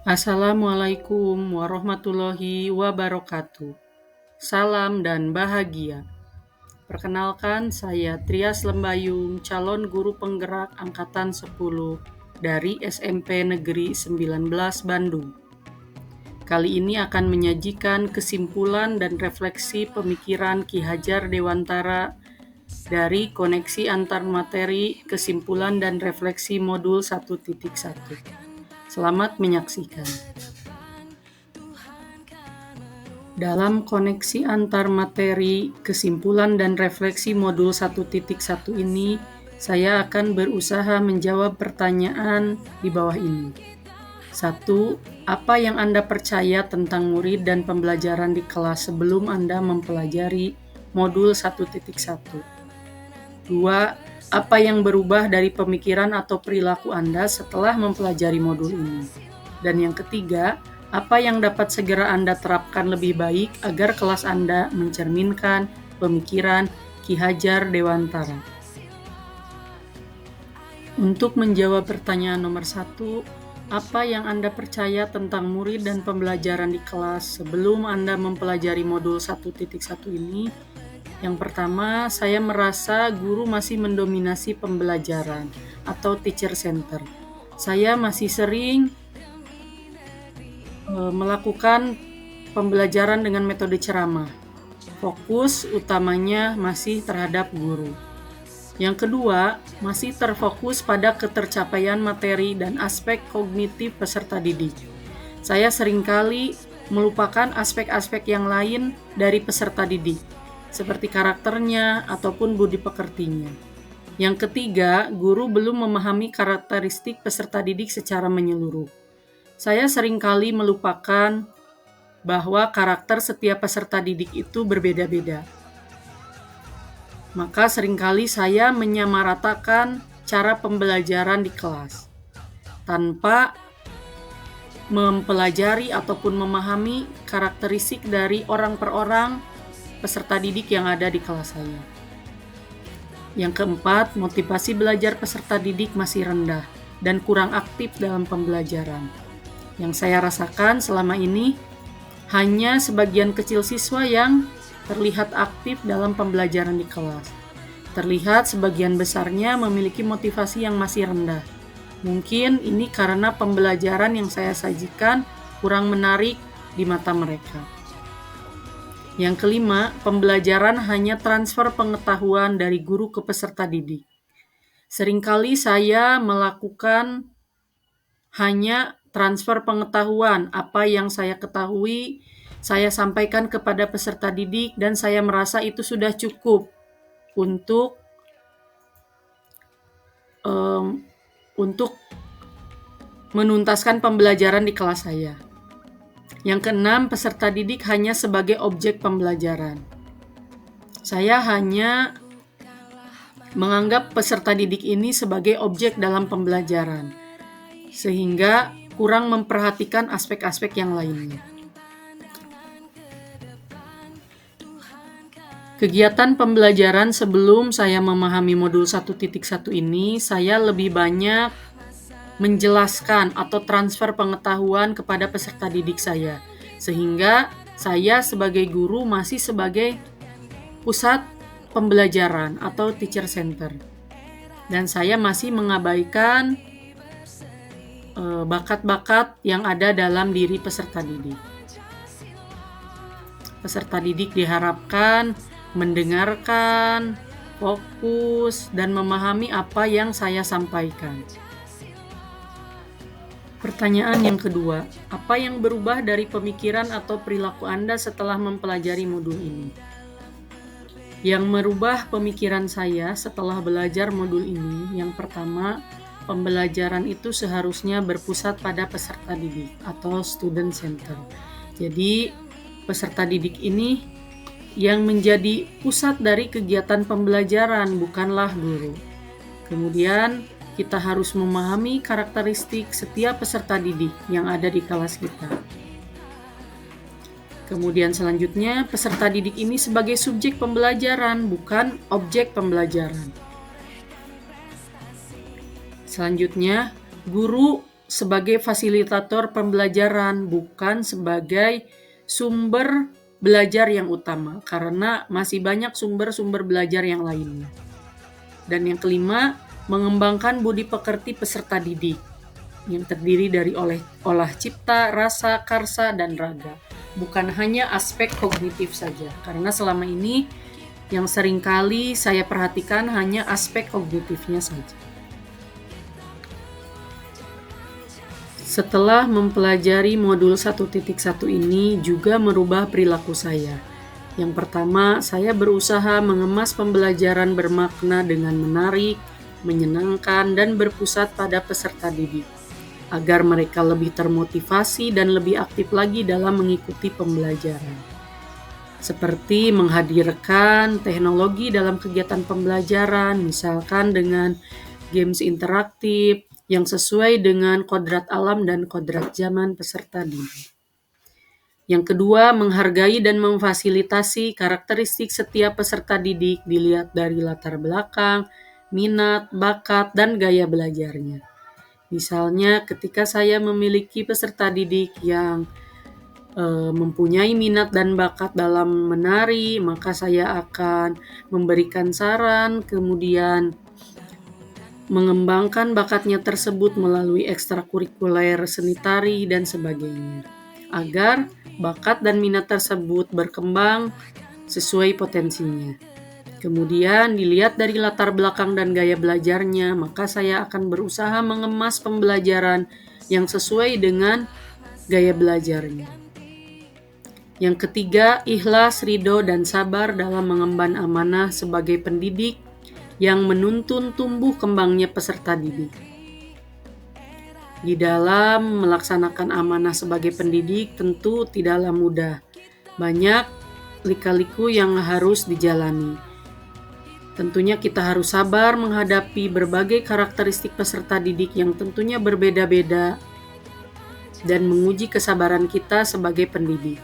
Assalamualaikum warahmatullahi wabarakatuh. Salam dan bahagia. Perkenalkan, saya Trias Lembayung, calon guru penggerak angkatan 10 dari SMP Negeri 19 Bandung. Kali ini akan menyajikan kesimpulan dan refleksi pemikiran Ki Hajar Dewantara dari Koneksi Antar Materi, Kesimpulan dan Refleksi Modul 1.1. Selamat menyaksikan. Dalam koneksi antar materi, kesimpulan dan refleksi modul 1.1 ini, saya akan berusaha menjawab pertanyaan di bawah ini. 1. Apa yang Anda percaya tentang murid dan pembelajaran di kelas sebelum Anda mempelajari modul 1.1? 2. Apa yang berubah dari pemikiran atau perilaku Anda setelah mempelajari modul ini? Dan yang ketiga, apa yang dapat segera Anda terapkan lebih baik agar kelas Anda mencerminkan pemikiran Ki Hajar Dewantara? Untuk menjawab pertanyaan nomor 1, apa yang Anda percaya tentang murid dan pembelajaran di kelas sebelum Anda mempelajari modul 1.1 ini? Yang pertama, saya merasa guru masih mendominasi pembelajaran atau teacher center. Saya masih sering melakukan pembelajaran dengan metode ceramah. Fokus utamanya masih terhadap guru. Yang kedua, masih terfokus pada ketercapaian materi dan aspek kognitif peserta didik. Saya seringkali melupakan aspek-aspek yang lain dari peserta didik, seperti karakternya ataupun budi pekertinya. Yang ketiga, guru belum memahami karakteristik peserta didik secara menyeluruh. Saya seringkali melupakan bahwa karakter setiap peserta didik itu berbeda-beda. Maka seringkali saya menyamaratakan cara pembelajaran di kelas tanpa mempelajari ataupun memahami karakteristik dari orang per orang peserta didik yang ada di kelas saya. Yang keempat, motivasi belajar peserta didik masih rendah dan kurang aktif dalam pembelajaran. Yang saya rasakan selama ini, hanya sebagian kecil siswa yang terlihat aktif dalam pembelajaran di kelas. Terlihat sebagian besarnya memiliki motivasi yang masih rendah. Mungkin ini karena pembelajaran yang saya sajikan kurang menarik di mata mereka. Yang kelima, pembelajaran hanya transfer pengetahuan dari guru ke peserta didik. Seringkali saya melakukan hanya transfer pengetahuan, apa yang saya ketahui, saya sampaikan kepada peserta didik dan saya merasa itu sudah cukup untuk menuntaskan pembelajaran di kelas saya. Yang keenam, peserta didik hanya sebagai objek pembelajaran. Saya hanya menganggap peserta didik ini sebagai objek dalam pembelajaran, sehingga kurang memperhatikan aspek-aspek yang lainnya. Kegiatan pembelajaran sebelum saya memahami modul 1.1 ini, saya lebih banyak menjelaskan atau transfer pengetahuan kepada peserta didik saya, sehingga saya sebagai guru masih sebagai pusat pembelajaran atau teacher center. Dan saya masih mengabaikan bakat-bakat yang ada dalam diri peserta didik. Peserta didik diharapkan mendengarkan, fokus, dan memahami apa yang saya sampaikan. Pertanyaan yang kedua, apa yang berubah dari pemikiran atau perilaku Anda setelah mempelajari modul ini? Yang merubah pemikiran saya setelah belajar modul ini, yang pertama, pembelajaran itu seharusnya berpusat pada peserta didik atau student center. Jadi, peserta didik ini yang menjadi pusat dari kegiatan pembelajaran, bukanlah guru. Kemudian, kita harus memahami karakteristik setiap peserta didik yang ada di kelas kita. Kemudian selanjutnya, peserta didik ini sebagai subjek pembelajaran, bukan objek pembelajaran. Selanjutnya, guru sebagai fasilitator pembelajaran, bukan sebagai sumber belajar yang utama, karena masih banyak sumber-sumber belajar yang lainnya. Dan yang kelima, mengembangkan budi pekerti peserta didik yang terdiri dari olah cipta, rasa, karsa, dan raga. Bukan hanya aspek kognitif saja, karena selama ini yang seringkali saya perhatikan hanya aspek kognitifnya saja. Setelah mempelajari modul 1.1 ini juga merubah perilaku saya. Yang pertama, saya berusaha mengemas pembelajaran bermakna dengan menarik, menyenangkan, dan berpusat pada peserta didik, agar mereka lebih termotivasi dan lebih aktif lagi dalam mengikuti pembelajaran. Seperti menghadirkan teknologi dalam kegiatan pembelajaran, misalkan dengan games interaktif yang sesuai dengan kodrat alam dan kodrat zaman peserta didik. Yang kedua, menghargai dan memfasilitasi karakteristik setiap peserta didik dilihat dari latar belakang, minat, bakat, dan gaya belajarnya. Misalnya, ketika saya memiliki peserta didik yang mempunyai minat dan bakat dalam menari, maka saya akan memberikan saran, kemudian mengembangkan bakatnya tersebut melalui ekstrakurikuler seni tari dan sebagainya, agar bakat dan minat tersebut berkembang sesuai potensinya. Kemudian dilihat dari latar belakang dan gaya belajarnya, maka saya akan berusaha mengemas pembelajaran yang sesuai dengan gaya belajarnya. Yang ketiga, ikhlas, ridho, dan sabar dalam mengemban amanah sebagai pendidik yang menuntun tumbuh kembangnya peserta didik. Di dalam melaksanakan amanah sebagai pendidik tentu tidaklah mudah. Banyak lika-liku yang harus dijalani. Tentunya kita harus sabar menghadapi berbagai karakteristik peserta didik yang tentunya berbeda-beda dan menguji kesabaran kita sebagai pendidik.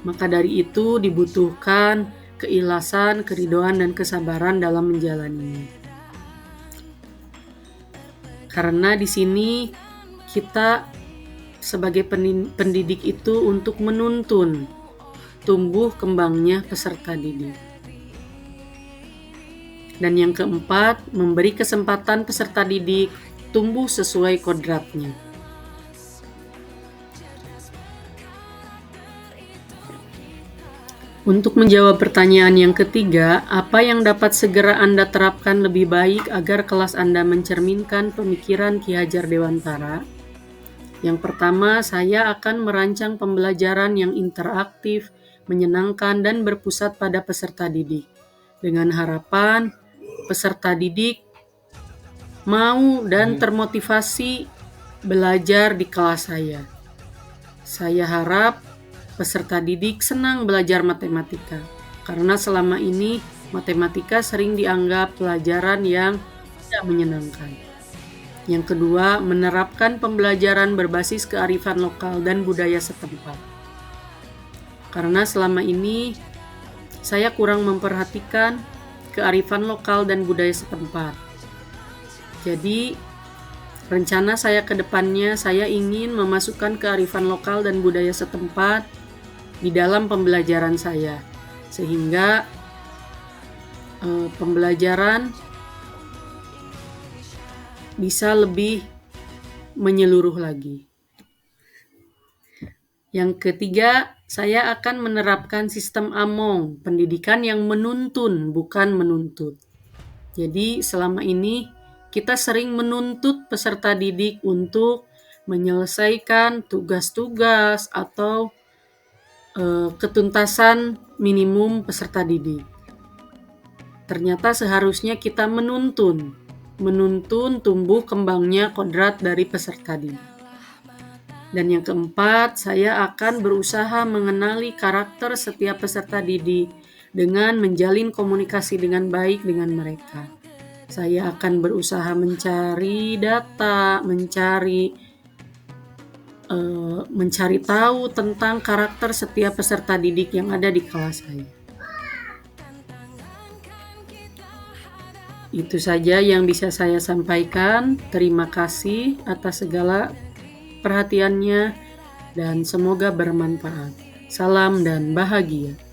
Maka dari itu dibutuhkan keikhlasan, keridhoan, dan kesabaran dalam menjalaninya. Karena di sini kita sebagai pendidik itu untuk menuntun tumbuh kembangnya peserta didik. Dan yang keempat, memberi kesempatan peserta didik tumbuh sesuai kodratnya. Untuk menjawab pertanyaan yang ketiga, apa yang dapat segera Anda terapkan lebih baik agar kelas Anda mencerminkan pemikiran Ki Hajar Dewantara? Yang pertama, saya akan merancang pembelajaran yang interaktif, menyenangkan, dan berpusat pada peserta didik. Dengan harapan peserta didik mau dan termotivasi belajar di kelas saya. Saya harap peserta didik senang belajar matematika, karena selama ini matematika sering dianggap pelajaran yang tidak menyenangkan. Yang kedua, menerapkan pembelajaran berbasis kearifan lokal dan budaya setempat. Karena selama ini saya kurang memperhatikan kearifan lokal dan budaya setempat. Jadi, rencana saya ke depannya, saya ingin memasukkan kearifan lokal dan budaya setempat di dalam pembelajaran saya, sehingga pembelajaran bisa lebih menyeluruh lagi. Yang ketiga, saya akan menerapkan sistem AMONG, pendidikan yang menuntun bukan menuntut. Jadi selama ini kita sering menuntut peserta didik untuk menyelesaikan tugas-tugas atau ketuntasan minimum peserta didik. Ternyata seharusnya kita menuntun tumbuh kembangnya kodrat dari peserta didik. Dan yang keempat, saya akan berusaha mengenali karakter setiap peserta didik dengan menjalin komunikasi dengan baik dengan mereka. Saya akan berusaha mencari data, mencari tahu tentang karakter setiap peserta didik yang ada di kelas saya. Itu saja yang bisa saya sampaikan. Terima kasih atas segala perhatiannya dan semoga bermanfaat. Salam dan bahagia.